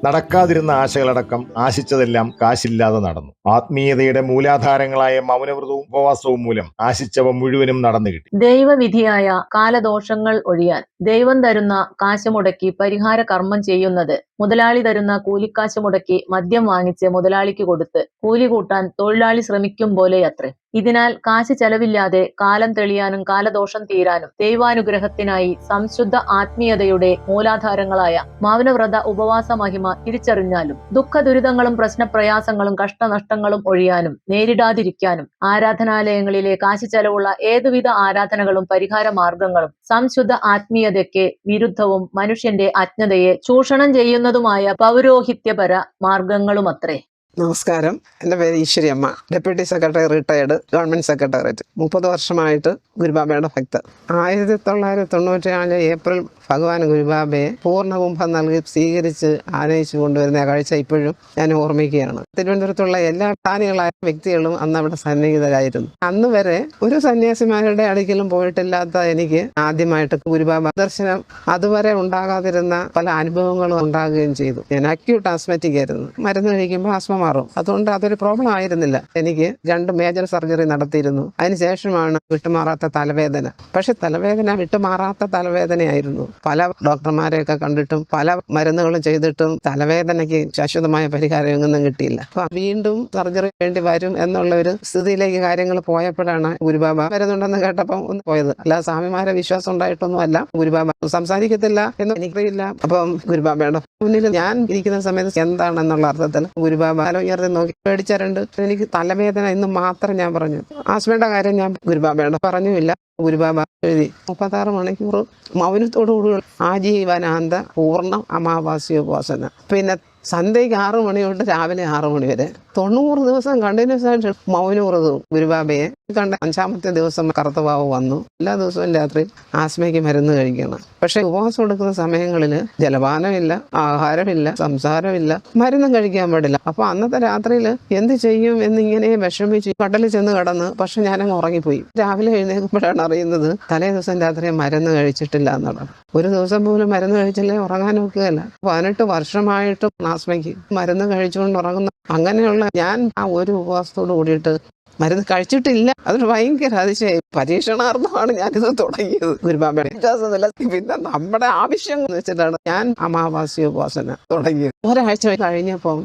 നടക്കാതിരുന്ന ആശകളടക്കം ആശിച്ചതെല്ലാം കാശില്ലാതെ നടന്നു. ആത്മീയതയുടെ മൂലാധാരങ്ങളായ മൗനവ്രതവും ഉപവാസവും മൂലം ആശിച്ചവ മുഴുവനും നടന്നു കിട്ടി. ദൈവവിധിയായ കാലദോഷങ്ങൾ ഒഴിയാൻ ദൈവം തരുന്ന കാശ് മുടക്കി പരിഹാര കർമ്മം ചെയ്യുന്നത് മുതലാളി തരുന്ന കൂലിക്കാശ് മുടക്കി മദ്യം വാങ്ങിച്ച് മുതലാളിക്ക് കൊടുത്ത് കൂലി കൂട്ടാൻ തൊഴിലാളി ശ്രമിക്കും പോലെയത്രേ. ഇതിനാൽ കാശ് ചെലവില്ലാതെ കാലം തെളിയാനും കാലദോഷം തീരാനും ദൈവാനുഗ്രഹത്തിനായി സംശുദ്ധ ആത്മീയതയുടെ മൂലാധാരങ്ങളായ മൗനവ്രത ഉപവാസ മഹിമ തിരിച്ചറിഞ്ഞാലും ദുഃഖ ദുരിതങ്ങളും പ്രശ്നപ്രയാസങ്ങളും കഷ്ടനഷ്ടങ്ങളും ഒഴിയാനും നേരിടാതിരിക്കാനും ആരാധനാലയങ്ങളിലെ കാശ് ചെലവുള്ള ഏതുവിധ ആരാധനകളും പരിഹാര മാർഗങ്ങളും സംശുദ്ധ ആത്മീയതയ്ക്ക് വിരുദ്ധവും മനുഷ്യന്റെ അജ്ഞതയെ ചൂഷണം ചെയ്യുന്നതുമായ പൗരോഹിത്യപര മാർഗങ്ങളുമത്രേ. നമസ്കാരം. എൻ്റെ പേര് ഈശ്വരി അമ്മ, deputy secretary retired, government secretariat. 30 വർഷമായിട്ട് ഗുരുബാബയുടെ ഭക്തർ. 1994 ഏപ്രിൽ ഭഗവാൻ ഗുരുബാബയെ പൂർണ്ണകുംഭം നൽകി സ്വീകരിച്ച് ആനയിച്ചു കൊണ്ടുവരുന്ന കാഴ്ച ഇപ്പോഴും ഞാൻ ഓർമ്മിക്കുകയാണ്. തിരുവനന്തപുരത്തുള്ള എല്ലാ സ്ഥാനികളായ വ്യക്തികളും അന്ന് അവിടെ സന്നിഹിതരായിരുന്നു. അന്ന് വരെ ഒരു സന്യാസിമാരുടെ അടുക്കലും പോയിട്ടില്ലാത്ത എനിക്ക് ആദ്യമായിട്ട് ഗുരുബാബ ദർശനം അതുവരെ ഉണ്ടാകാതിരുന്ന പല അനുഭവങ്ങളും ഉണ്ടാകുകയും ചെയ്തു. ഞാൻ അക്യൂട്ട് ആസ്മറ്റിക് ആയിരുന്നു. മരുന്ന് കഴിക്കുമ്പോൾ ആസ്മ മാറും. അതുകൊണ്ട് അതൊരു പ്രോബ്ലം ആയിരുന്നില്ല. എനിക്ക് 2 മേജർ സർജറി നടത്തിയിരുന്നു. അതിനുശേഷമാണ് വിട്ടുമാറാത്ത തലവേദന. പക്ഷെ തലവേദന വിട്ടുമാറാത്ത തലവേദനയായിരുന്നു. പല ഡോക്ടർമാരെയൊക്കെ കണ്ടിട്ടും പല മരുന്നുകളും ചെയ്തിട്ടും തലവേദനയ്ക്ക് ശാശ്വതമായ പരിഹാരം എങ്ങൊന്നും കിട്ടിയില്ല. അപ്പൊ വീണ്ടും സർജറി വേണ്ടി വരും എന്നുള്ള ഒരു സ്ഥിതിയിലേക്ക് കാര്യങ്ങൾ പോയപ്പോഴാണ് ഗുരുബാബ വരുന്നുണ്ടെന്ന് കേട്ടപ്പം ഒന്ന് പോയത്. അല്ല, സ്വാമിമാരെ വിശ്വാസം ഉണ്ടായിട്ടൊന്നും അല്ല. ഗുരുബാബ സംസാരിക്കത്തില്ല എന്ന് എനിക്കറിയില്ല. അപ്പം ഗുരുബാബയുടെ മുന്നിൽ ഞാൻ ഇരിക്കുന്ന സമയത്ത് എന്താണെന്നുള്ള അർത്ഥത്തിൽ ഗുരുബാബ ഉയർത്തി നോക്കി പേടിച്ചാറുണ്ട്. എനിക്ക് തലവേദന എന്ന് മാത്രം ഞാൻ പറഞ്ഞു. ആസ്മയുടെ കാര്യം ഞാൻ ഗുരുബാബയുടെ പറഞ്ഞുമില്ല. ഗുരുബാബ എഴുതി 36 മണിക്കൂർ മൗനത്തോടുകൂടി ആജീവനാന്ത പൂർണ്ണ അമാവാസ്യോപാസന. പിന്നെ സന്ധ്യയ്ക്ക് 6 മണി തൊട്ട് രാവിലെ 6 മണി വരെ 90 ദിവസം കണ്ടിന്യൂസ് ആയിട്ട് മൗനവ്രതവും. ഗുരുബാബയെ കണ്ട 5ാമത്തെ ദിവസം കറുത്തവാവ് വന്നു. എല്ലാ ദിവസവും രാത്രി ആസ്മയ്ക്ക് മരുന്ന് കഴിക്കണം. പക്ഷെ ഉപവാസം എടുക്കുന്ന സമയങ്ങളിൽ ജലപാനമില്ല, ആഹാരമില്ല, സംസാരമില്ല, മരുന്നും കഴിക്കാൻ പാടില്ല. അപ്പൊ അന്നത്തെ രാത്രിയിൽ എന്ത് ചെയ്യും എന്നിങ്ങനെ വിഷമിച്ച് കടലിൽ ചെന്ന് കിടന്ന്. പക്ഷെ ഞാനങ്ങ് ഉറങ്ങിപ്പോയി. രാവിലെ എഴുന്നേൽക്കുമ്പോഴാണ് അറിയുന്നത് തലേ ദിവസം രാത്രി മരുന്ന് കഴിച്ചിട്ടില്ല എന്നുള്ളത്. ഒരു ദിവസം പോലും മരുന്ന് കഴിച്ചില്ലേ ഉറങ്ങാൻ നോക്കുകയല്ല. 18 വർഷമായിട്ടും ആസ്മയ്ക്ക് മരുന്ന് കഴിച്ചുകൊണ്ട് ഉറങ്ങുന്ന അങ്ങനെയുള്ള ഞാൻ ആ ഒരു ഉപവാസത്തോട് കൂടിയിട്ട് മരുന്ന് കഴിച്ചിട്ടില്ല. അതൊരു ഭയങ്കര അതിശയായി. പരീക്ഷണാർത്ഥമാണ് ഞാനിത് തുടങ്ങിയത്. ഗുരുബാബയുടെ വിശ്വാസമില്ല. പിന്നെ നമ്മുടെ ആവശ്യം എന്ന് വെച്ചിട്ടാണ് ഞാൻ അമാവാസ്യോപാസന തുടങ്ങിയത്. ഒരാഴ്ച കഴിഞ്ഞപ്പം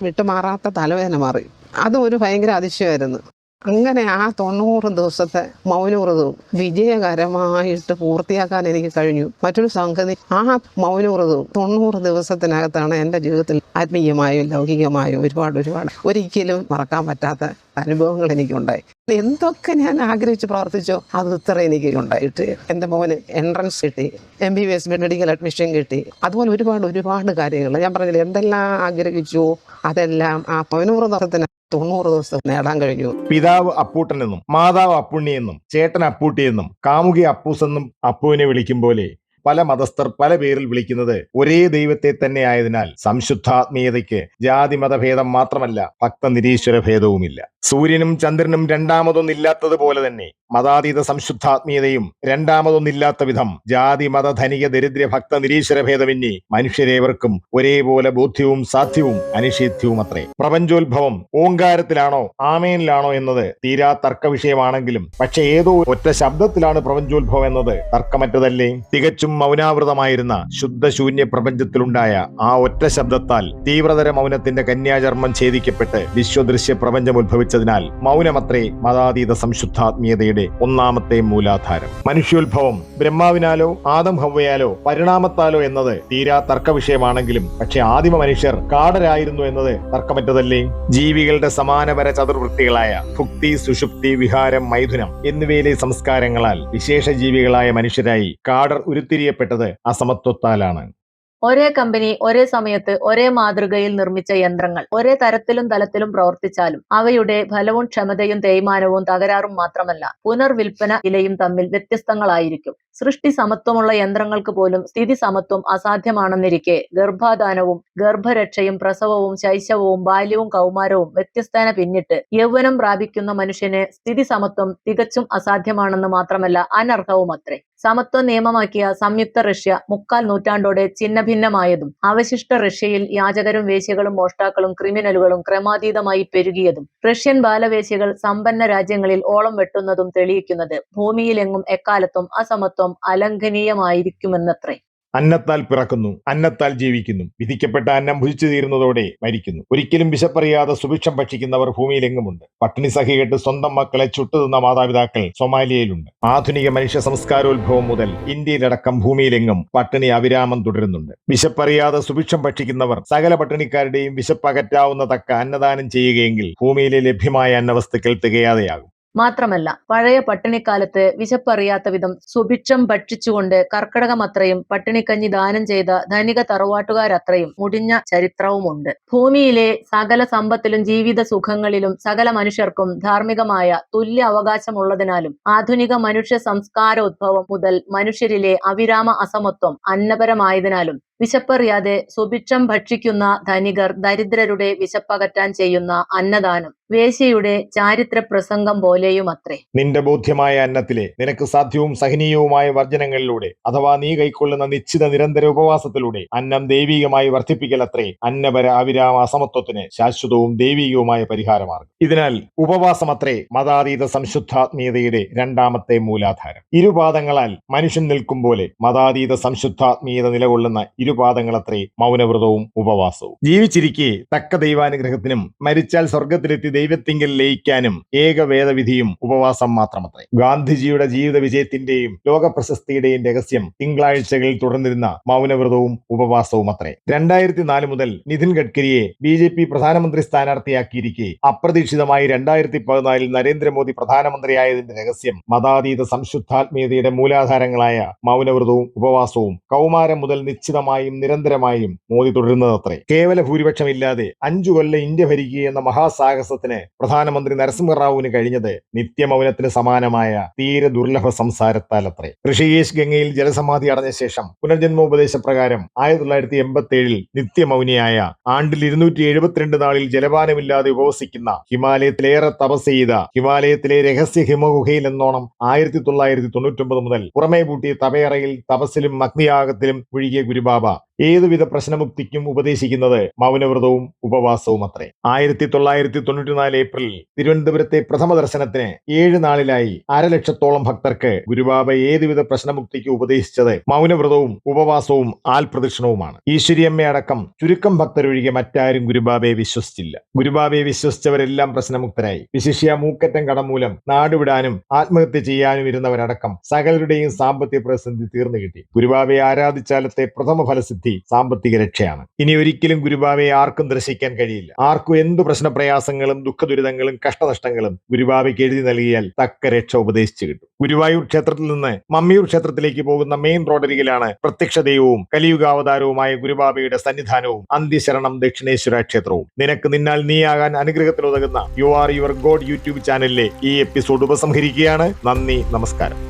വിട്ടുമാറാത്ത തലവേദന മാറി. അതും ഒരു ഭയങ്കര അതിശയമായിരുന്നു. അങ്ങനെ ആ 90 ദിവസത്തെ മൗനവ്രതവും വിജയകരമായിട്ട് പൂർത്തിയാക്കാൻ എനിക്ക് കഴിഞ്ഞു. മറ്റൊരു സംഗതി, ആ മൗനവ്രതവും 90 ദിവസത്തിനകത്താണ് എൻ്റെ ജീവിതത്തിൽ ആത്മീയമായും ലൗകികമായും ഒരുപാട് ഒരിക്കലും മറക്കാൻ പറ്റാത്ത അനുഭവങ്ങൾ എനിക്കുണ്ടായി. എന്തൊക്കെ ഞാൻ ആഗ്രഹിച്ച് പ്രവർത്തിച്ചോ അത് ഇത്ര എനിക്ക് ഉണ്ടായിട്ട്. എൻ്റെ മോന് എൻട്രൻസ് കിട്ടി, MBBS മെഡിക്കൽ അഡ്മിഷൻ കിട്ടി. അതുപോലെ ഒരുപാട് കാര്യങ്ങൾ ഞാൻ പറഞ്ഞില്ല. എന്തെല്ലാം ആഗ്രഹിച്ചു അതെല്ലാം ആ മൗനവ്രതത്തിന് 90 ദിവസം നേടാൻ കഴിഞ്ഞു. പിതാവ് അപ്പൂട്ടനെന്നും മാതാവ് അപ്പുണ്ണിയെന്നും ചേട്ടൻ അപ്പൂട്ടിയെന്നും കാമുകി അപ്പൂസെന്നും അപ്പുവിനെ വിളിക്കും പോലെ പല മതസ്ഥർ പല പേരിൽ വിളിക്കുന്നത് ഒരേ ദൈവത്തെ തന്നെ ആയതിനാൽ സംശുദ്ധാത്മീയതയ്ക്ക് ജാതി മതഭേദം മാത്രമല്ല ഭക്തനിരീശ്വര ഭേദവുമില്ല. സൂര്യനും ചന്ദ്രനും രണ്ടാമതൊന്നില്ലാത്തതുപോലെ തന്നെ മതാതീത സംശുദ്ധാത്മീയതയും രണ്ടാമതൊന്നില്ലാത്ത വിധം ജാതി മത ധനിക ദരിദ്ര ഭക്ത നിരീശ്വര ഭേദമിന്നി മനുഷ്യരേവർക്കും ഒരേപോലെ ബോധ്യവും സാധ്യവും അനിഷേധ്യവും അത്രേ. പ്രപഞ്ചോത്ഭവം ഓങ്കാരത്തിലാണോ ആമേനിലാണോ എന്നത് തീരാ തർക്ക വിഷയമാണെങ്കിലും പക്ഷെ ഏതോ ഒറ്റ ശബ്ദത്തിലാണ് പ്രപഞ്ചോത്ഭവം എന്നത് തർക്കമറ്റതല്ലേ. തികച്ചും മൗനാവൃതമായിരുന്ന ശുദ്ധശൂന്യ പ്രപഞ്ചത്തിലുണ്ടായ ആ ഒറ്റ ശബ്ദത്താൽ തീവ്രതര മൗനത്തിന്റെ കന്യാചർമ്മം ഛേദിക്കപ്പെട്ട് വിശ്വദൃശ്യ പ്രപഞ്ചം ഉദ്ഭവിച്ചതിനാൽ മൗനമത്രേ മതാതീത സംശുദ്ധാത്മീയതയുടെ ഒന്നാമത്തെ മൂലാധാരം. മനുഷ്യോത്ഭവം ബ്രഹ്മാവിനാലോ ആദം ഹവ്വയാലോ പരിണാമത്താലോ എന്നത് തീരാ തർക്ക വിഷയമാണെങ്കിലും പക്ഷെ ആദിമ മനുഷ്യർ കാടരായിരുന്നു എന്നത് തർക്കമറ്റതല്ലേ. ജീവികളുടെ സമാനപര ചതുർവൃത്തികളായ ഭുക്തി, സുഷുപ്തി, വിഹാരം, മൈഥുനം എന്നിവയിലെ സംസ്കാരങ്ങളാൽ വിശേഷ ജീവികളായ മനുഷ്യരായി കാടർ ഉരുത്തിരിയപ്പെട്ടത് അസമത്വത്താലാണ്. ഒരേ കമ്പനി ഒരേ സമയത്ത് ഒരേ മാതൃകയിൽ നിർമ്മിച്ച യന്ത്രങ്ങൾ ഒരേ തരത്തിലും തലത്തിലും പ്രവർത്തിച്ചാലും അവയുടെ ഫലവും ക്ഷമതയും തേയ്മാനവും തകരാറും മാത്രമല്ല പുനർവിൽപ്പന വിലയും തമ്മിൽ വ്യത്യസ്തങ്ങളായിരിക്കും. സൃഷ്ടി സമത്വമുള്ള യന്ത്രങ്ങൾക്ക് പോലും സ്ഥിതി സമത്വം അസാധ്യമാണെന്നിരിക്കെ ഗർഭാധാനവും ഗർഭരക്ഷയും പ്രസവവും ശൈശവവും ബാല്യവും കൗമാരവും വ്യത്യസ്തേന പിന്നിട്ട് യൗവനം പ്രാപിക്കുന്ന മനുഷ്യന് സ്ഥിതി സമത്വം തികച്ചും അസാധ്യമാണെന്ന് മാത്രമല്ല അനർഹവുമത്രേ. സമത്വം നിയമമാക്കിയ സംയുക്ത റഷ്യ 3/4 നൂറ്റാണ്ടോടെ ഛിന്നഭിന്നമായ ഛിന്നഭിന്നമായതും അവശിഷ്ട റഷ്യയിൽ യാചകരും വേശ്യകളും മോഷ്ടാക്കളും ക്രിമിനലുകളും ക്രമാതീതമായി പെരുകിയതും റഷ്യൻ ബാലവേശ്യകൾ സമ്പന്ന രാജ്യങ്ങളിൽ ഓളം വെട്ടുന്നതും തെളിയിക്കുന്നത് ഭൂമിയിലെങ്ങും എക്കാലത്തും അസമത്വം അലംഘനീയമായിരിക്കുമെന്നത്രേ. അന്നത്താൽ പിറക്കുന്നു, അന്നത്താൽ ജീവിക്കുന്നു. വിധിക്കപ്പെട്ട അന്നം ഭുജിച്ചു തീരുന്നതോടെ മരിക്കുന്നു. ഒരിക്കലും വിശപ്പറിയാതെ സുഭിക്ഷം ഭക്ഷിക്കുന്നവർ ഭൂമിയിലെങ്ങുമുണ്ട്. പട്ടിണി സഹികെട്ട് സ്വന്തം മക്കളെ ചുട്ടുതിന്ന മാതാപിതാക്കൾ സൊമാലിയയിലുണ്ട്. ആധുനിക മനുഷ്യ സംസ്കാരോത്ഭവം മുതൽ ഇന്ത്യയിലടക്കം ഭൂമിയിലെങ്ങും പട്ടിണി അവിരാമം തുടരുന്നുണ്ട്. വിശപ്പറിയാതെ സുഭിക്ഷം ഭക്ഷിക്കുന്നവർ സകല പട്ടിണിക്കാരുടെയും വിശപ്പ് അകറ്റാവുന്ന തക്ക അന്നദാനം ചെയ്യുകയെങ്കിൽ ഭൂമിയിലെ ലഭ്യമായ അന്നവസ്തുക്കൾ തികയാതെയാകും. മാത്രമല്ല, പഴയ പട്ടിണിക്കാലത്ത് വിശപ്പറിയാത്ത വിധം സുഭിക്ഷം ഭക്ഷിച്ചുകൊണ്ട് കർക്കിടകമത്രയും പട്ടിണിക്കഞ്ഞി ദാനം ചെയ്ത ധനിക തറവാട്ടുകാരത്രയും മുടിഞ്ഞ ചരിത്രവുമുണ്ട്. ഭൂമിയിലെ സകല സമ്പത്തിലും ജീവിത സുഖങ്ങളിലും സകല മനുഷ്യർക്കും ധാർമ്മികമായ തുല്യ അവകാശമുള്ളതിനാലും ആധുനിക മനുഷ്യ സംസ്കാരോദ്ഭവം മുതൽ മനുഷ്യരിലെ അവിരാമ അസമത്വം അന്നപരമായതിനാലും വിശപ്പറിയാതെ സുഭിക്ഷം ഭക്ഷിക്കുന്ന ധനികർ ദരിദ്രരുടെ വിശപ്പകറ്റാൻ ചെയ്യുന്ന അന്നദാനം വേശ്യയുടെ ചാരിത്ര പ്രസംഗം പോലെയുമത്രേ. നിന്റെ ബോധ്യമായ അന്നത്തിലെ നിനക്ക് സാധ്യവും സഹനീയവുമായ വർജനങ്ങളിലൂടെ അഥവാ നീ കൈക്കൊള്ളുന്ന നിശ്ചിത നിരന്തര ഉപവാസത്തിലൂടെ അന്നം ദൈവികമായി വർദ്ധിപ്പിക്കലത്രേ അന്നപര അവിരാമ അസമത്വത്തിന് ശാശ്വതവും ദൈവികവുമായ പരിഹാരമാർഗം. ഇതിനാൽ ഉപവാസമത്രേ മതാതീത സംശുദ്ധാത്മീയതയുടെ രണ്ടാമത്തെ മൂലാധാരം. ഇരുപാദങ്ങളാൽ മനുഷ്യൻ നിൽക്കും പോലെ മതാതീത സംശുദ്ധാത്മീയത നിലകൊള്ളുന്ന ഇരുപാദങ്ങളത്രേ മൗനവ്രതവും ഉപവാസവും. ജീവിച്ചിരിക്കെ തക്ക ദൈവാനുഗ്രഹത്തിനും മരിച്ചാൽ സ്വർഗത്തിലെത്തി ദൈവത്തിങ്കൽ ലയിക്കാനും ഏക വേദവിധിയും ഉപവാസം മാത്രമത്രേ. ഗാന്ധിജിയുടെ ജീവിത വിജയത്തിന്റെയും ലോകപ്രശസ്തിയുടെയും രഹസ്യം തിങ്കളാഴ്ചകളിൽ തുടർന്നിരുന്ന മൗനവ്രതവും ഉപവാസവും അത്രേ. 2004 മുതൽ നിതിൻ ഗഡ്കരിയെ BJP പ്രധാനമന്ത്രി സ്ഥാനാർത്ഥിയാക്കിയിരിക്കെ അപ്രതീക്ഷിതമായി 2014 നരേന്ദ്രമോദി പ്രധാനമന്ത്രിയായതിന്റെ രഹസ്യം മതാതീത സംശുദ്ധാത്മീയതയുടെ മൂലാധാരങ്ങളായ മൗനവ്രതവും ഉപവാസവും കൗമാരം മുതൽ നിശ്ചിതമായും നിരന്തരമായും മോദി തുടരുന്നതത്രേ. കേവല ഭൂരിപക്ഷമില്ലാതെ 5 കൊല്ലം ഇന്ത്യ ഭരിക്കുക എന്ന മഹാസാഹസത്തിന് പ്രധാനമന്ത്രി നരസിംഹറാവുവിന് കഴിഞ്ഞത് നിത്യമൗനത്തിന് സമാനമായ തീരെ ദുർലഭ സംസാരത്താലത്രേ. ഋഷികേശ് ഗംഗയിൽ ജലസമാധി അടഞ്ഞ ശേഷം പുനർജന്മോപദേശപ്രകാരം 1987 നിത്യമൗനിയായ ആണ്ടിൽ 272 നാളിൽ ജലപാനമില്ലാതെ ഉപവസിക്കുന്ന ഹിമാലയത്തിലേറെ തപസ് ചെയ്ത ഹിമാലയത്തിലെ രഹസ്യ ഹിമഗുഹയിൽ എന്നോണം 1999 മുതൽ പുറമേ പൂട്ടിയ തപയറയിൽ തപസ്സിലും അഗ്നിയാഗത്തിലും ഒഴുകിയ ഗുരുബാബ ഏതുവിധ പ്രശ്നമുക്തിക്കും ഉപദേശിക്കുന്നത് മൗനവ്രതവും ഉപവാസവും അത്രേ. 1994 ഏപ്രിലിൽ തിരുവനന്തപുരത്തെ പ്രഥമ ദർശനത്തിന് 7 നാളിലായി 1,00,000-ഓളം ഭക്തർക്ക് ഗുരുബാബ ഏതുവിധ പ്രശ്നമുക്തിക്ക് ഉപദേശിച്ചത് മൗനവ്രതവും ഉപവാസവും ആൽപ്രദക്ഷിണവുമാണ്. ഈശ്വരിയമ്മയടക്കം ചുരുക്കം ഭക്തരൊഴികെ മറ്റാരും ഗുരുബാബയെ വിശ്വസിച്ചില്ല. ഗുരുബാബയെ വിശ്വസിച്ചവരെല്ലാം പ്രശ്നമുക്തരായി. വിശിഷ്യ മൂക്കറ്റം കടം മൂലം നാടുവിടാനും ആത്മഹത്യ ചെയ്യാനും ഇരുന്നവരടക്കം സകലരുടെയും സാമ്പത്തിക പ്രതിസന്ധി തീർന്നു കിട്ടി. ഗുരുബാബയെ ആരാധിച്ചാലത്തെ പ്രഥമ ഫലസിദ്ധി സാമ്പത്തിക രക്ഷയാണ്. ഇനി ഒരിക്കലും ഗുരുബാബയെ ആർക്കും ദർശിക്കാൻ കഴിയില്ല. ആർക്കും എന്തു പ്രശ്നപ്രയാസങ്ങളും ദുഃഖദുരിതങ്ങളും കഷ്ടനഷ്ടങ്ങളും ഗുരുബാബയ്ക്ക് എഴുതി നൽകിയാൽ തക്ക രക്ഷ ഉപദേശിച്ചു കിട്ടും. ഗുരുവായൂർ ക്ഷേത്രത്തിൽ നിന്ന് മമ്മിയൂർ ക്ഷേത്രത്തിലേക്ക് പോകുന്ന മെയിൻ റോഡരികിലാണ് പ്രത്യക്ഷ ദൈവവും കലിയുഗാവതാരവുമായ ഗുരുബാബയുടെ സന്നിധാനവും അന്ത്യശരണം ദക്ഷിണേശ്വര ക്ഷേത്രവും. നിനക്ക് നിന്നാൽ നീയാകാൻ അനുഗ്രഹത്തിനുതകുന്ന you are your god YouTube ചാനലിലെ ഈ എപ്പിസോഡ് ഉപസംഹരിക്കുകയാണ്. നന്ദി, നമസ്കാരം.